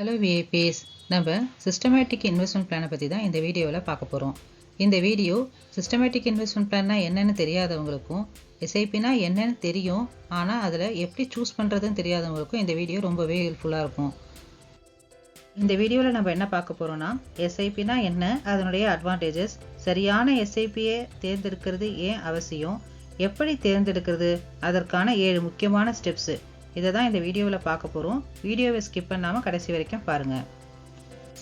Hello VIPs, நம்ம systematic investment பிளானை பற்றி தான் இந்த வீடியோவில் பார்க்க போகிறோம். இந்த வீடியோ சிஸ்டமேட்டிக் இன்வெஸ்ட்மெண்ட் பிளான்னா என்னென்னு தெரியாதவங்களுக்கும், எஸ்ஐபினா என்னென்னு தெரியும் ஆனால் அதில் எப்படி சூஸ் பண்ணுறதுன்னு தெரியாதவங்களுக்கும் இந்த வீடியோ ரொம்பவே ஹெல்ப்ஃபுல்லாக இருக்கும். இந்த வீடியோவில் நம்ம என்ன பார்க்க போகிறோன்னா, எஸ்ஐபினா என்ன, அதனுடைய அட்வான்டேஜஸ், சரியான எஸ்ஐபியை தேர்ந்தெடுக்கிறது ஏன் அவசியம், எப்படி தேர்ந்தெடுக்கிறது, அதற்கான 7 முக்கியமான ஸ்டெப்ஸு, இதை தான் இந்த வீடியோவில் பார்க்க போகிறோம். வீடியோவை ஸ்கிப் பண்ணாமல் கடைசி வரைக்கும் பாருங்கள்.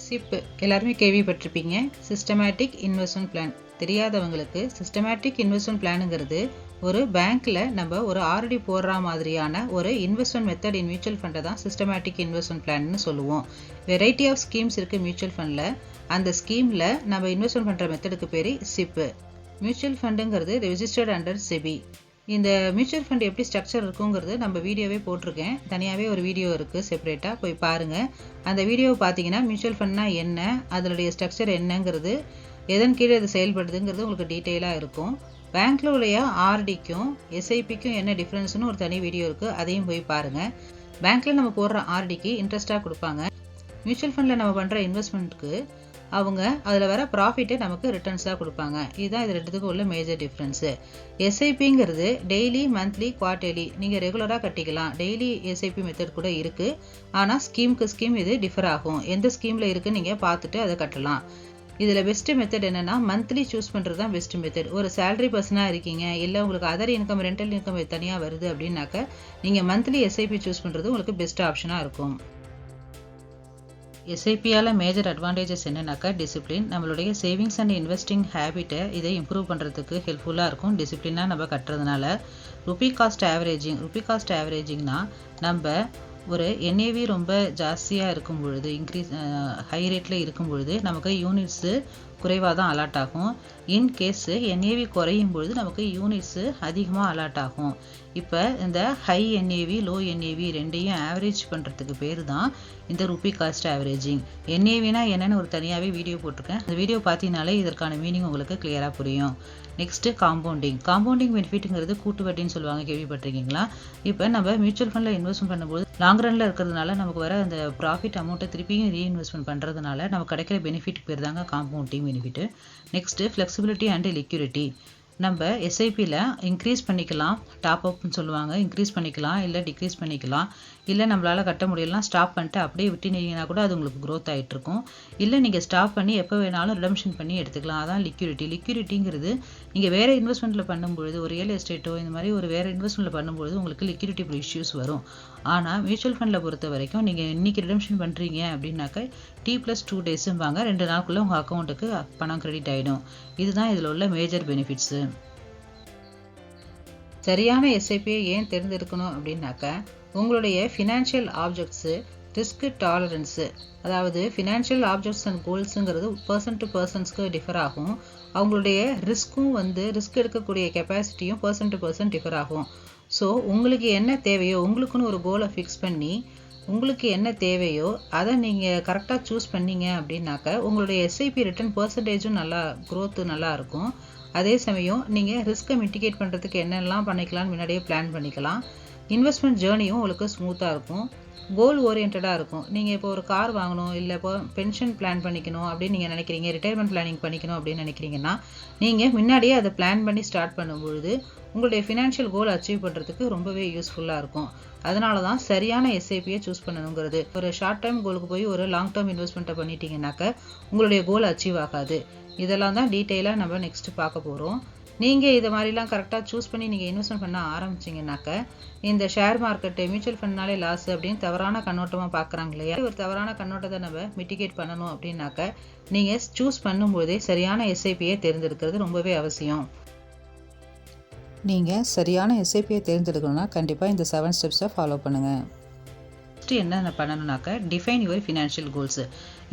சிப் எல்லாருமே கேள்விப்பட்டிருப்பீங்க. சிஸ்டமேட்டிக் இன்வெஸ்ட்மெண்ட் பிளான் தெரியாதவங்களுக்கு சிஸ்டமேட்டிக் இன்வெஸ்ட்மெண்ட் பிளானுங்கிறது ஒரு பேங்க்கில் நம்ம ஒரு ஆர்டி போடுற மாதிரியான ஒரு இன்வெஸ்ட்மெண்ட் மெத்தட் இன் மியூச்சுவல் ஃபண்டை தான் சிஸ்டமேட்டிக் இன்வெஸ்ட்மெண்ட் பிளான்னு சொல்லுவோம். வெரைட்டி ஆஃப் ஸ்கீம்ஸ் இருக்குது மியூச்சுவல் ஃபண்டில். அந்த ஸ்கீமில் நம்ம இன்வெஸ்ட்மெண்ட் பண்ணுற மெத்தடுக்கு பேர் சிப்பு. மியூச்சுவல் ஃபண்டுங்கிறது ரெஜிஸ்டர்ட் அண்டர் செபி. இந்த மியூச்சுவல் ஃபண்ட் எப்படி ஸ்ட்ரக்சர் இருக்குங்கிறது நம்ம வீடியோவே போட்டிருக்கேன். தனியாகவே ஒரு வீடியோ இருக்குது, செப்பரேட்டாக போய் பாருங்கள். அந்த வீடியோவை பார்த்தீங்கன்னா மியூச்சுவல் ஃபண்ட்னா என்ன, அதனுடைய ஸ்ட்ரக்சர் என்னங்கிறது, எதன் கீழே அது செயல்படுதுங்கிறது உங்களுக்கு டீட்டெயிலாக இருக்கும். பேங்க்கில் உள்ள ஆர்டிக்கும் எஸ்ஐபிக்கும் என்ன டிஃப்ரென்ஸ்னு ஒரு தனி வீடியோ இருக்குது, அதையும் போய் பாருங்கள். பேங்க்கில் நம்ம போடுற ஆர்டிக்கு இன்ட்ரெஸ்ட்டாக கொடுப்பாங்க. மியூச்சுவல் ஃபண்டில் நம்ம பண்ணுற இன்வெஸ்ட்மெண்ட்டுக்கு அவங்க அதில் வர ப்ராஃபிட்டை நமக்கு ரிட்டர்ன்ஸாக கொடுப்பாங்க. இதுதான் இது ரெண்டுத்துக்கும் உள்ள மேஜர் டிஃப்ரென்ஸு. எஸ்ஐபிங்கிறது டெய்லி, மந்த்லி, குவார்டர்லி நீங்கள் ரெகுலராக கட்டிக்கலாம். டெய்லி எஸ்ஐபி மெத்தட் கூட இருக்குது. ஆனால் ஸ்கீமுக்கு ஸ்கீம் இது டிஃபர் ஆகும். எந்த ஸ்கீமில் இருக்குன்னு நீங்கள் பார்த்துட்டு அதை கட்டலாம். இதில் பெஸ்ட்டு மெத்தட் என்னென்னா, மந்த்லி சூஸ் பண்ணுறது தான் பெஸ்ட்டு மெத்தட். ஒரு சேலரி பர்சனாக இருக்கீங்க, இல்லை உங்களுக்கு அதர் இன்கம், ரெண்டல் இன்கம் தனியாக வருது அப்படின்னாக்க நீங்கள் மந்த்லி எஸ்ஐபி சூஸ் பண்ணுறது உங்களுக்கு பெஸ்ட் ஆப்ஷனாக இருக்கும். எஸ்ஐபியால் மேஜர் அட்வான்டேஜஸ் என்னன்னாக்கா, டிசிப்ளின். நம்மளுடைய சேவிங்ஸ் அண்ட் இன்வெஸ்டிங் ஹேபிட்டை இதை இம்ப்ரூவ் பண்ணுறதுக்கு ஹெல்ப்ஃபுல்லாக இருக்கும் டிசிப்ளினாக நம்ம கட்டுறதுனால. ருபி காஸ்ட் ஆவரேஜிங்னா நம்ம ஒரு என்ஏவி ரொம்ப ஜாஸ்தியாக இருக்கும் பொழுது, ஹை ரேட்டில் இருக்கும் பொழுது நமக்கு யூனிட்ஸு குறைவாக தான் அலாட் ஆகும். இன்கேஸு என்ஏவி குறையும் பொழுது நமக்கு யூனிட்ஸு அதிகமாக அலாட் ஆகும். இப்போ இந்த ஹை என்ஏவி, லோ என்ஏவி ரெண்டையும் ஆவரேஜ் பண்ணுறதுக்கு பேர் தான் இந்த ருபி காஸ்ட் ஆவரேஜிங். என்ஏவினா என்னென்னு ஒரு தனியாகவே வீடியோ போட்டிருக்கேன். அந்த வீடியோ பார்த்தீங்கனாலே இதற்கான மீனிங் உங்களுக்கு கிளியராக புரியும். நெக்ஸ்ட்டு காம்பவுண்டிங் பெனிஃபிட்டுங்கிறது கூட்டு வட்டின்னு சொல்லுவாங்க, கேள்விப்பட்டிருக்கீங்களா? இப்போ நம்ம மியூச்சுவல் ஃபண்டில் இன்வெஸ்ட்மெண்ட் பண்ணும்போது லாங் ரனில் இருக்கிறதுனால நமக்கு வர அந்த ப்ராஃபிட் அமௌண்ட்டை திருப்பியும் ரீஇன்வெஸ்ட்மெண்ட் பண்ணுறதுனால நமக்கு கிடைக்கிற பெனிஃபிட் பேர் தாங்க compounding benefit. Next flexibility and liquidity. நம்ம எஸ்ஐபியில் இன்க்ரீஸ் பண்ணிக்கலாம், டாப் அப்னு சொல்லுவாங்க, இன்க்ரீஸ் பண்ணிக்கலாம், இல்லை டிக்ரீஸ் பண்ணிக்கலாம். இல்லை நம்மளால் கட்ட முடியலாம், ஸ்டாப் பண்ணிட்டு அப்படியே விட்டுனீங்கன்னா கூட அது உங்களுக்கு க்ரோத் ஆகிட்ருக்கும். இல்லை நீங்கள் ஸ்டாப் பண்ணி எப்போ வேணாலும் ரிடம்ஷன் பண்ணி எடுத்துக்கலாம். அதான் லிக்யூரிட்டிங்கிறது. நீங்கள் வேறு இன்வெஸ்ட்மெண்ட்டில் பண்ணும்பொழுது, ஒரு ரியல் எஸ்டேட்டோ இந்த மாதிரி ஒரு வேறு இன்வெஸ்ட்மெண்ட்டில் பண்ணும்பொழுது உங்களுக்கு லிக்யூரிட்டி இஷ்யூஸ் வரும். ஆனால் மியூச்சுவல் ஃபண்டில் பொறுத்த வரைக்கும் நீங்கள் இன்றைக்கி ரிடம்ஷன் பண்ணுறீங்க அப்படின்னாக்க T+2 டேஸும்பாங்க, 2 நாளுக்குள்ளே உங்கள் அக்கௌண்ட்டுக்கு பணம் கிரெடிட் ஆகிடும். இதுதான் இதில் உள்ள மேஜர் பெனிஃபிட்ஸு. சரியான எஸ்ஐபியை ஏன் தேர்ந்தெடுக்கணும் அப்படின்னாக்க, உங்களுடைய ஃபினான்ஷியல் ஆப்ஜெக்ட்ஸு, ரிஸ்க் டாலரன்ஸு, அதாவது ஃபினான்ஷியல் ஆப்ஜெக்ட்ஸ் அண்ட் கோல்ஸுங்கிறது பர்சன் டு பர்சன்ஸ்க்கு டிஃபர் ஆகும். அவங்களுடைய ரிஸ்க்கும் ரிஸ்க் எடுக்கக்கூடிய கெப்பாசிட்டியும் பர்சன் டு பர்சன் டிஃபர் ஆகும். ஸோ உங்களுக்கு என்ன தேவையோ, உங்களுக்குன்னு ஒரு கோலை ஃபிக்ஸ் பண்ணி உங்களுக்கு என்ன தேவையோ அதை நீங்கள் கரெக்டாக சூஸ் பண்ணீங்க அப்படின்னாக்க உங்களுடைய எஸ்ஐபி ரிட்டர்ன் பர்சன்டேஜும் க்ரோத்து நல்லா இருக்கும். அதே சமயம் நீங்கள் ரிஸ்க்கை மிட்டிகேட் பண்ணுறதுக்கு என்னெல்லாம் பண்ணிக்கலாம்னு முன்னாடியே பிளான் பண்ணிக்கலாம். இன்வெஸ்ட்மெண்ட் ஜேர்னியும் உங்களுக்கு ஸ்மூத்தாக இருக்கும், கோல் ஓரியன்டாக இருக்கும். நீங்கள் இப்போ ஒரு கார் வாங்கணும், இல்லை இப்போ பென்ஷன் பிளான் பண்ணிக்கணும் அப்படின்னு நீங்கள் நினைக்கிறீங்க, ரிட்டையர்மெண்ட் பிளானிங் பண்ணிக்கணும் அப்படின்னு நினைக்கிறீங்கன்னா நீங்கள் முன்னாடியே அதை பிளான் பண்ணி ஸ்டார்ட் பண்ணும்பொழுது உங்களுடைய ஃபினான்ஷியல் கோல் அச்சீவ் பண்ணுறதுக்கு ரொம்பவே யூஸ்ஃபுல்லாக இருக்கும். அதனால தான் சரியான எஸ்ஐபியை சூஸ் பண்ணணுங்கிறது. ஒரு ஷார்ட் டைம் கோலுக்கு போய் ஒரு லாங் டேர்ம் இன்வெஸ்ட்மெண்ட்டை பண்ணிட்டீங்கன்னாக்க உங்களுடைய கோல் அச்சீவ் ஆகாது. இதெல்லாம் தான் டீட்டெயிலாக நம்ம நெக்ஸ்ட்டு பார்க்க போகிறோம். நீங்கள் இதை மாதிரிலாம் கரெக்டாக சூஸ் பண்ணி நீங்கள் இன்வெஸ்ட்மெண்ட் பண்ண ஆரம்பிச்சிங்கனாக்க, இந்த ஷேர் மார்க்கெட்டு, மியூச்சுவல் ஃபண்ட்னாலே லாஸ் அப்படின்னு தவறான கண்ணோட்டமாக பார்க்குறாங்க இல்லையா? ஒரு தவறான கண்ணோட்டத்தை நம்ம மிட்டிகேட் பண்ணணும் அப்படின்னாக்க நீங்கள் சூஸ் பண்ணும்போதே சரியான எஸ்ஐபியை தேர்ந்தெடுக்கிறது ரொம்பவே அவசியம். நீங்கள் சரியான எஸ்ஐபியை தேர்ந்தெடுக்கணும்னா கண்டிப்பாக இந்த 7 ஸ்டெப்ஸை ஃபாலோ பண்ணுங்கள். ஃபஸ்ட்டு என்ன பண்ணணும்னாக்க, டிஃபைன் யுவர் ஃபினான்ஷியல் கோல்ஸு.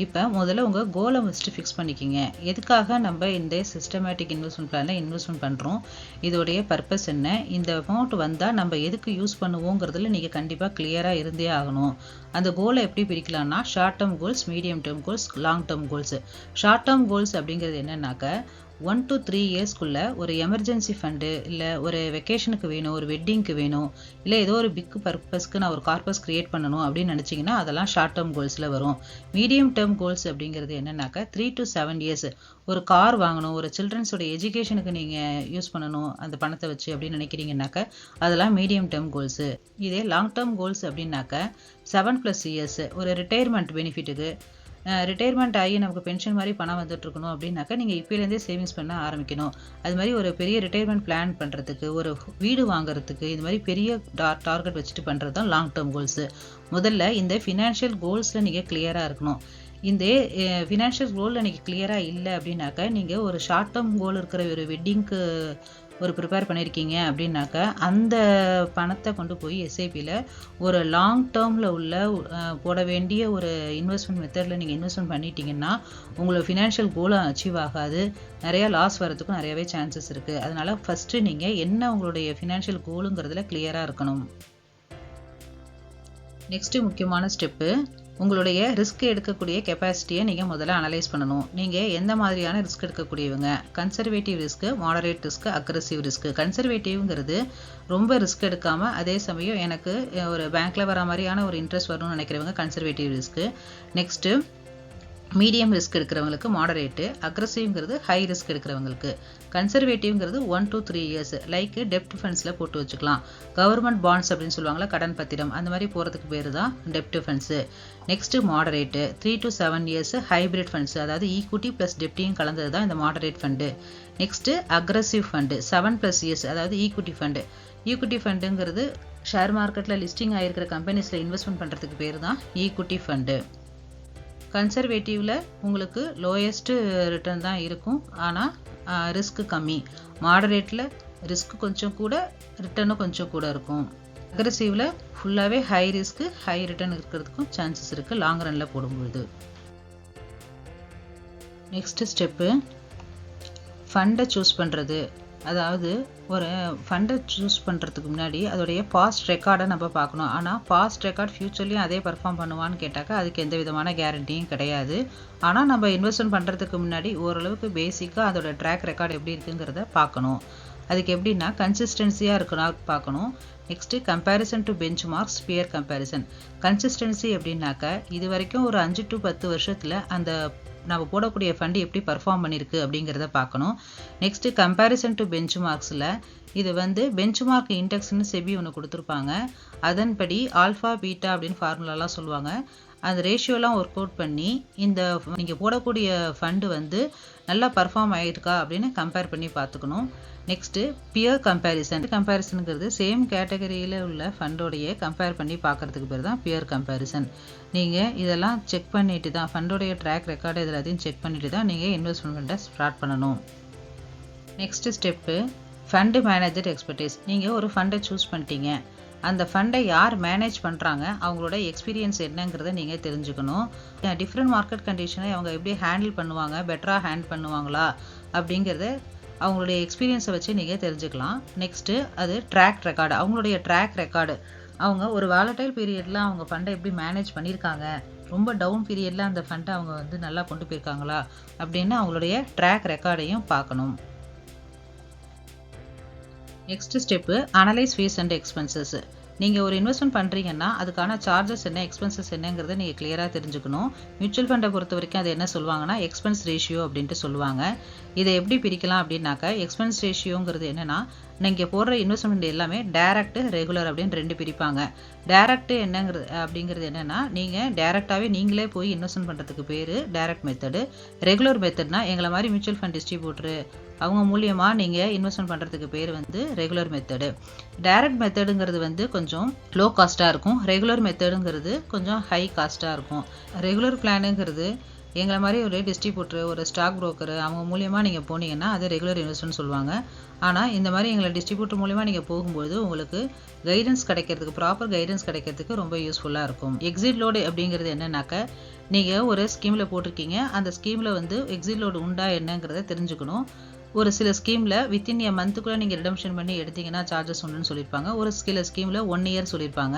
இப்போ முதல்ல உங்கள் கோலை ஃபஸ்ட்டு ஃபிக்ஸ் பண்ணிக்கிங்க. எதுக்காக நம்ம இந்த சிஸ்டமேட்டிக் இன்வெஸ்ட்மெண்ட் பிளானில் இன்வெஸ்ட்மெண்ட் பண்ணுறோம், இதோடைய பர்பஸ் என்ன, இந்த அமௌண்ட் வந்தால் நம்ம எதுக்கு யூஸ் பண்ணுவோங்கிறதுல நீங்கள் கண்டிப்பாக கிளியராக இருந்தே ஆகணும். அந்த கோலை எப்படி பிரிக்கலாம்னா, short term goals, medium term goals, long term goals. Short term goals அப்படிங்கிறது என்னன்னாக்க, 1 to 3 இயர்ஸ்க்குள்ள ஒரு எமர்ஜென்சி ஃபண்டு, இல்லை ஒரு வெக்கேஷனுக்கு வேணும், ஒரு வெட்டிங்க்கு வேணும், இல்லை ஏதோ ஒரு பிக் பர்பஸ்க்கு நான் ஒரு கார்பஸ் கிரியேட் பண்ணணும் அப்படின்னு நினச்சிங்கன்னா அதெல்லாம் ஷார்ட் டேர்ம் கோல்ஸில் வரும். மீடியம் டேர்ம் கோல்ஸ் அப்படிங்கிறது என்னன்னாக்கா 3 to 7 இயர்ஸ் ஒரு கார் வாங்கணும், ஒரு சில்ட்ரன்ஸோட எஜுகேஷனுக்கு நீங்கள் யூஸ் பண்ணணும் அந்த பணத்தை வச்சு அப்படின்னு நினைக்கிறீங்கன்னாக்கா அதெல்லாம் மீடியம் டேர்ம் கோல்ஸு. இதே லாங் டேர்ம் கோல்ஸ் அப்படின்னாக்கா 7+ இயர்ஸ் ஒரு ரிட்டையர்மெண்ட் பெனிஃபிட்டுக்கு, ரிட்டையர்மெண்ட் ஆகி நமக்கு பென்ஷன் மாதிரி பணம் வந்துட்டு இருக்கணும் அப்படின்னாக்கா நீங்கள் இப்போலேருந்தே சேவிங்ஸ் பண்ண ஆரம்பிக்கணும். அது மாதிரி ஒரு பெரிய ரிட்டையர்மெண்ட் பிளான் பண்ணுறதுக்கு, ஒரு வீடு வாங்குறதுக்கு, இது மாதிரி பெரிய டார்கெட் வச்சுட்டு பண்ணுறது தான் லாங் டேர்ம் கோல்ஸு. முதல்ல இந்த ஃபினான்ஷியல் கோல்ஸில் நீங்கள் கிளியராக இருக்கணும். இந்த ஃபினான்ஷியல் கோலில் நீங்கள் கிளியராக இல்லை அப்படின்னாக்கா நீங்கள் ஒரு ஷார்ட் டேர்ம் கோல் இருக்கிற ஒரு வெட்டிங்க்கு ஒரு ப்ரிப்பேர் பண்ணியிருக்கீங்க அப்படின்னாக்கா அந்த பணத்தை கொண்டு போய் எஸ்ஐபியில் ஒரு லாங் டேர்மில் உள்ள போட வேண்டிய ஒரு இன்வெஸ்ட்மெண்ட் மெத்தடில் நீங்கள் இன்வெஸ்ட்மெண்ட் பண்ணிட்டீங்கன்னா உங்களோட ஃபினான்ஷியல் கோலும் அச்சீவ் ஆகாது, நிறையா லாஸ் வரதுக்கும் நிறையவே சான்சஸ் இருக்குது. அதனால் ஃபஸ்ட்டு நீங்கள் என்ன உங்களுடைய ஃபினான்ஷியல் கோலுங்கிறதுல கிளியராக இருக்கணும். நெக்ஸ்ட்டு முக்கியமான ஸ்டெப்பு, உங்களுடைய ரிஸ்க் எடுக்கக்கூடிய கெப்பாசிட்டியை நீங்கள் முதல்ல அனலைஸ் பண்ணணும். நீங்கள் எந்த மாதிரியான ரிஸ்க் எடுக்கக்கூடியவங்க, conservative risk, moderate risk, aggressive risk. கன்சர்வேட்டிவ்ங்கிறது ரொம்ப ரிஸ்க் எடுக்காமல் அதே சமயம் எனக்கு ஒரு பேங்க்கில் வர மாதிரியான ஒரு இன்ட்ரெஸ்ட் வரணும்னு நினைக்கிறவங்க conservative risk. Next medium risk எடுக்கிறவங்களுக்கு மாடரேட்டு, அக்ரெசிவ்ங்கிறது ஹை ரிஸ்க் எடுக்கிறவங்களுக்கு. கன்சர்வேட்டிவ்ங்கிறது 1 to 3 இயர்ஸ் லைக் டெப்ட் ஃபண்ட்ஸில் போட்டு வச்சுக்கலாம். கவர்மெண்ட் பாண்ட்ஸ் அப்படின்னு சொல்லுவாங்களா, கடன் பத்திரம், அந்த மாதிரி போகிறதுக்கு பேர் தான் டெப்ட் funds. Next moderate 3 to 7 years hybrid funds, அதாவது ஈக்விட்டி ப்ளஸ் டெப்டையும் கலந்தது தான் இந்த moderate fund. Next aggressive fund 7+ years, அதாவது ஈக்விட்டி ஃபண்டு. ஈக்விட்டி ஃபண்டுங்கிறது ஷேர் மார்க்கெட்டில் லிஸ்டிங் ஆகிருக்கிற கம்பெனிஸில் இன்வெஸ்ட்மெண்ட் பண்ணுறதுக்கு பேர் தான் ஈக்விட்டி ஃபண்டு. கன்சர்வேட்டிவில் உங்களுக்கு லோயஸ்ட்டு ரிட்டர்ன் தான் இருக்கும், ஆனால் ரிஸ்க்கு கம்மி. மாடரேட்டில் ரிஸ்க் கொஞ்சம் கூட, ரிட்டர்னும் கொஞ்சம் கூட இருக்கும். அக்ரெசிவில் ஃபுல்லாகவே ஹை ரிஸ்க்கு ஹை ரிட்டர்ன் இருக்கிறதுக்கும் சான்சஸ் இருக்குது லாங் ரனில் போடும்பொழுது. நெக்ஸ்ட்டு ஸ்டெப்பு, ஃபண்டை சூஸ் பண்ணுறது. அதாவது ஒரு ஃபண்டை சூஸ் பண்ணுறதுக்கு முன்னாடி அதோடைய பாஸ்ட் ரெக்கார்டை நம்ம பார்க்கணும். ஆனால் பாஸ்ட் ரெக்கார்ட் ஃப்யூச்சர்லேயும் அதே பர்ஃபார்ம் பண்ணுவான்னு கேட்டாக்கா அதுக்கு எந்த விதமான கேரண்டியும் கிடையாது. ஆனால் நம்ம இன்வெஸ்ட்மெண்ட் பண்ணுறதுக்கு முன்னாடி ஓரளவுக்கு பேசிக்காக அதோட ட்ராக் ரெக்கார்டு எப்படி இருக்குங்கிறத பார்க்கணும். அதுக்கு எப்படின்னா கன்சிஸ்டன்சியாக இருக்கணும் பார்க்கணும். Next comparison to benchmarks, peer comparison. Consistency அப்படின்னாக்கா இது வரைக்கும் ஒரு 5 to 10 வருஷத்தில் அந்த நம்ம போடக்கூடிய ஃபண்டு எப்படி பர்ஃபார்ம் பண்ணியிருக்கு அப்படிங்கிறத பார்க்கணும். நெக்ஸ்ட்டு கம்பேரிசன் டு பெஞ்ச் மார்க்ஸில் இது பெஞ்ச் மார்க் இண்டெக்ஸ்னு செபி ஒன்று கொடுத்துருப்பாங்க. அதன்படி ஆல்ஃபா பீட்டா அப்படின்னு ஃபார்முலாலாம் சொல்லுவாங்க. அந்த ரேஷியோலாம் ஒர்க் அவுட் பண்ணி இந்த நீங்கள் போடக்கூடிய ஃபண்டு நல்லா பர்ஃபார்ம் ஆகிருக்கா அப்படின்னு கம்பேர் பண்ணி பார்த்துக்கணும். நெக்ஸ்ட்டு பியர் கம்பேரிசனுங்கிறது சேம் கேட்டகரியில் உள்ள ஃபண்டோடைய கம்பேர் பண்ணி பார்க்குறதுக்கு பேர் தான் பியர் கம்பேரிசன். நீங்கள் இதெல்லாம் செக் பண்ணிட்டு தான் ஃபண்டோடைய ட்ராக் ரெக்கார்டு எல்லாத்தையும் செக் பண்ணிட்டு தான் நீங்கள் இன்வெஸ்ட்மெண்ட்டை ஸ்டார்ட் பண்ணணும். Next step, fund manager expertise. நீங்கள் ஒரு ஃபண்டை சூஸ் பண்ணிட்டீங்க, அந்த ஃபண்டை யார் மேனேஜ் பண்ணுறாங்க, அவங்களோட எக்ஸ்பீரியன்ஸ் என்னங்கிறத நீங்கள் தெரிஞ்சுக்கணும். டிஃப்ரெண்ட் மார்க்கெட் கண்டிஷனை அவங்க எப்படி ஹேண்டில் பண்ணுவாங்க, பெட்டராக ஹேண்டில் பண்ணுவாங்களா அப்படிங்கிறத அவங்களுடைய எக்ஸ்பீரியன்ஸை வச்சு நீங்கள் தெரிஞ்சுக்கலாம். நெக்ஸ்ட்டு அது ட்ராக் ரெக்கார்டு. அவங்களுடைய ட்ராக் ரெக்கார்டு, அவங்க ஒரு வாலடைல் பீரியடில் அவங்க ஃபண்டை எப்படி மேனேஜ் பண்ணியிருக்காங்க, ரொம்ப டவுன் பீரியடில் அந்த ஃபண்டை அவங்க நல்லா கொண்டு போயிருக்காங்களா அப்படின்னு அவங்களுடைய ட்ராக் ரெக்கார்டையும் பார்க்கணும். Next step, analyse fees and expenses. நீங்கள் ஒரு இன்வெஸ்ட்மெண்ட் பண்ணுறீங்கன்னா அதுக்கான சார்ஜஸ் என்ன, எக்ஸ்பென்சஸ் என்னங்கிறத நீங்கள் கிளியராக தெரிஞ்சுக்கணும். மியூச்சுவல் ஃபண்டை பொறுத்த வரைக்கும் அது என்ன சொல்லுவாங்கன்னா எக்ஸ்பென்ஸ் ரேஷியோ அப்படின்ட்டு சொல்லுவாங்க. இதை எப்படி பிரிக்கலாம் அப்படின்னாக்கா, எக்ஸ்பென்ஸ் ரேஷியோங்கிறது என்னென்னா நீங்கள் போடுற இன்வெஸ்ட்மெண்ட் எல்லாமே டைரக்ட், ரெகுலர் அப்படின்னு 2 பிரிப்பாங்க. டைரக்ட் அப்படிங்கிறது என்னென்னா நீங்கள் டைரெக்டாகவே நீங்களே போய் இன்வெஸ்ட்மெண்ட் பண்ணுறதுக்கு பேர் டைரக்ட் மெத்தடு. ரெகுலர் மெத்தட்னா எங்களை மாதிரி மியூச்சுவல் ஃபண்ட் டிஸ்ட்ரிபியூட்டரு அவங்க மூலியமாக நீங்கள் இன்வெஸ்ட்மெண்ட் பண்ணுறதுக்கு பேர் ரெகுலர் மெத்தடு. டைரக்ட் மெத்தடுங்கிறது கொஞ்சம் லோ காஸ்ட்டாக இருக்கும், ரெகுலர் மெத்தடுங்கிறது கொஞ்சம் ஹை காஸ்ட்டாக இருக்கும். ரெகுலர் பிளானுங்கிறது எங்களை மாதிரி ஒரு டிஸ்ட்ரிபியூட்டர், ஒரு ஸ்டாக் புரோக்கர் அவங்க மூலியமாக நீங்கள் போனீங்கன்னா அது ரெகுலர் இன்வெஸ்ட்மெண்ட் சொல்லுவாங்க. ஆனால் இந்த மாதிரி எங்களை டிஸ்ட்ரிபியூட்டர் மூலியமாக நீங்கள் போகும்போது உங்களுக்கு கைடன்ஸ் கிடைக்கிறதுக்கு, ப்ராப்பர் கைடன்ஸ் கிடைக்கிறதுக்கு ரொம்ப யூஸ்ஃபுல்லாக இருக்கும். எக்ஸிட் லோடு அப்படிங்கிறது என்னன்னாக்கா, நீங்கள் ஒரு ஸ்கீமில் போட்டிருக்கீங்க, அந்த ஸ்கீமில் எக்ஸிட் லோடு உண்டா என்னங்கிறத தெரிஞ்சுக்கணும். ஒரு சில ஸ்கீமில் வித்தின் எ மந்த்துக்குள்ளே நீங்கள் ரிடம்ஷன் பண்ணி எடுத்தீங்கன்னா சார்ஜஸ் ஒன்றுன்னு சொல்லியிருப்பாங்க. ஒரு சில ஸ்கீமில் 1 இயர் சொல்லியிருப்பாங்க.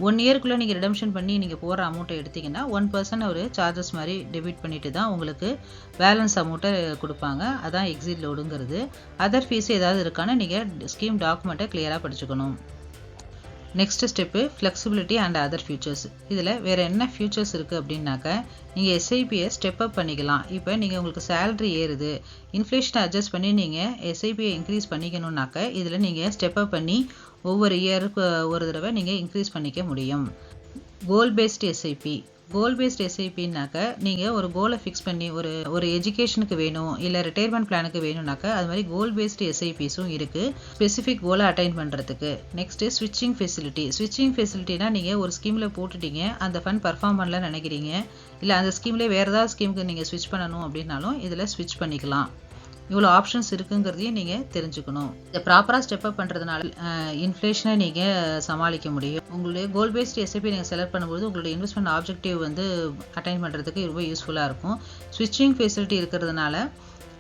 1 இயர்க்குள்ளே நீங்கள் ரிடம்ஷன் பண்ணி நீங்கள் போகிற அமௌண்ட்டை எடுத்தீங்கன்னா 1% ஒரு சார்ஜஸ் மாதிரி டெபிட் பண்ணிட்டு தான் உங்களுக்கு பேலன்ஸ் அமௌண்ட்டை கொடுப்பாங்க. அதான் எக்ஸிட் லோடுங்கிறது. அதர் ஃபீஸ் ஏதாவது இருக்கான்னு நீங்கள் ஸ்கீம் டாக்குமெண்ட்டை கிளியராக படிச்சுக்கணும். Next step flexibility and other futures. இதில் வேறு என்ன ஃபியூச்சர்ஸ் இருக்குது அப்படின்னாக்க நீங்கள் எஸ்ஐபியை ஸ்டெப் அப் பண்ணிக்கலாம். இப்போ நீங்கள் உங்களுக்கு சேலரி ஏறுது, இன்ஃப்ளேஷனை அட்ஜஸ்ட் பண்ணி நீங்கள் எஸ்ஐபியை இன்க்ரீஸ் பண்ணிக்கணுன்னாக்க இதில் நீங்கள் ஸ்டெப் அப் பண்ணி ஒவ்வொரு இயருக்கு ஒரு தடவை நீங்கள் இன்க்ரீஸ் பண்ணிக்க முடியும். கோல் பேஸ்டு எஸ்ஐபி. கோல் பேஸ்ட் எஸ்ஐபின்னாக்க நீங்கள் ஒரு கோலை ஃபிக்ஸ் பண்ணி ஒரு எஜுகேஷனுக்கு வேணும், இல்லை ரிட்டையர்மெண்ட் பிளானுக்கு வேணும்னாக்க அது மாதிரி கோல் பேஸ்டு எஸ்ஐபிஸும் இருக்குது ஸ்பெசிஃபிக் கோலை அட்டைன் பண்ணுறதுக்கு. நெக்ஸ்ட்டு ஸ்விட்சிங் ஃபெசிலிட்டி. ஸ்விட்சிங் ஃபெசிலிட்டினா நீங்கள் ஒரு ஸ்கீமில் போட்டுட்டீங்க, அந்த ஃபண்ட் பர்ஃபார்ம் பண்ணல நினைக்கிறீங்க, இல்லை அந்த ஸ்கீம்லேயே வேறு ஏதாவது ஸ்கீமுக்கு நீங்கள் ஸ்விட்ச் பண்ணணும் அப்படின்னாலும் இதில் ஸ்விட்ச் பண்ணிக்கலாம். இவ்வளோ ஆப்ஷன்ஸ் இருக்குங்கிறதையும் நீங்கள் தெரிஞ்சுக்கணும். இதை ப்ராப்பராக ஸ்டெப் அப் பண்ணுறதுனால இன்ஃப்ளேஷனை நீங்கள் சமாளிக்க முடியும். உங்களுடைய கோல் பேஸ்டு எஸ்ஐபி நீங்கள் செலக்ட் பண்ணும்போது உங்களுடைய இன்வெஸ்ட்மெண்ட் ஆப்ஜெக்டிவ் வந்து அட்டைன் பண்ணுறதுக்கு ரொம்ப யூஸ்ஃபுல்லாக இருக்கும். ஸ்விட்சிங் ஃபெசிலிட்டி இருக்கிறதுனால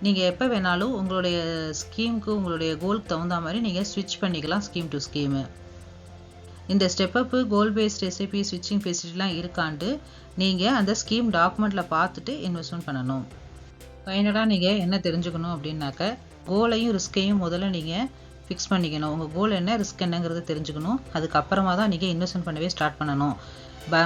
நீங்கள் எப்போ வேணாலும் உங்களுடைய ஸ்கீமுக்கு உங்களுடைய கோலுக்கு தகுந்த மாதிரி நீங்கள் ஸ்விட்ச் பண்ணிக்கலாம் ஸ்கீம் டு ஸ்கீமு. இந்த ஸ்டெப் அப்பு கோல் பேஸ்டு எஸ்ஐபி ஸ்விட்சிங் ஃபெசிலிட்டிலாம் இருக்காண்டு நீங்கள் அந்த ஸ்கீம் டாக்குமெண்ட்டில் பார்த்துட்டு இன்வெஸ்ட்மெண்ட் பண்ணணும். ஃபைனலாக நீங்கள் என்ன தெரிஞ்சுக்கணும் அப்படின்னாக்க கோலையும் ரிஸ்கையும் முதல்ல நீங்கள் ஃபிக்ஸ் பண்ணிக்கணும். உங்கள் கோல் என்ன, ரிஸ்க் என்னங்கிறத தெரிஞ்சுக்கணும். அதுக்கப்புறமா தான் நீங்கள் இன்வெஸ்ட்மெண்ட் பண்ணவே ஸ்டார்ட் பண்ணணும்.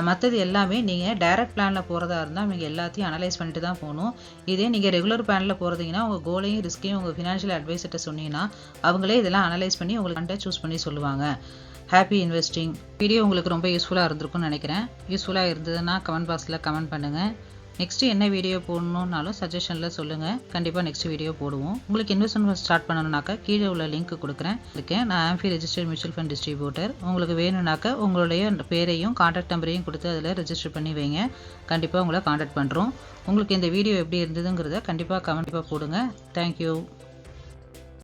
மற்றது எல்லாமே நீங்கள் டைரக்ட் பிளானில் போகிறதா இருந்தால் நீங்கள் எல்லாத்தையும் அனலைஸ் பண்ணிட்டு தான் போகணும். இதே நீங்கள் ரெகுலர் பிளானில் போகிறதீங்கன்னா உங்கள் கோலையும் ரிஸ்கையும் உங்கள் ஃபினான்ஷியல் அட்வைசர்கிட்ட சொன்னீங்கன்னா அவங்களே இதெல்லாம் அனலைஸ் பண்ணி உங்களுக்கு ஃபண்டை சூஸ் பண்ணி சொல்லுவாங்க. Happy investing. வீடியோ உங்களுக்கு ரொம்ப யூஸ்ஃபுல்லாக இருந்திருக்கும்னு நினைக்கிறேன். யூஸ்ஃபுல்லாக இருந்ததுன்னா கமெண்ட் பாக்ஸில் கமெண்ட் பண்ணுங்கள். நெக்ஸ்ட்டு என்ன வீடியோ போடணுன்னாலும் சஜஷனில் சொல்லுங்கள். கண்டிப்பாக நெக்ஸ்ட் வீடியோ போடுவோம். உங்களுக்கு இன்வெஸ்ட்மெண்ட் ஸ்டார்ட் பண்ணணுன்னாக்கா கீழே உள்ள லிங்க் கொடுக்குறேன். நான் ஆம்பி ரெஜிஸ்டர்ட் மியூச்சுவல் ஃபண்ட் டிஸ்ட்ரிபியூட்டர். உங்களுக்கு வேணும்னாக்கா உங்களுடைய பேரையும் கான்டாக்ட் நம்பரையும் கொடுத்து அதில் ரெஜிஸ்டர் பண்ணி வைங்க. கண்டிப்பாக உங்களை கான்டாக்ட் பண்ணுறோம். உங்களுக்கு இந்த வீடியோ எப்படி இருந்ததுங்கிறத கண்டிப்பாக போடுங்க. தேங்க்யூ.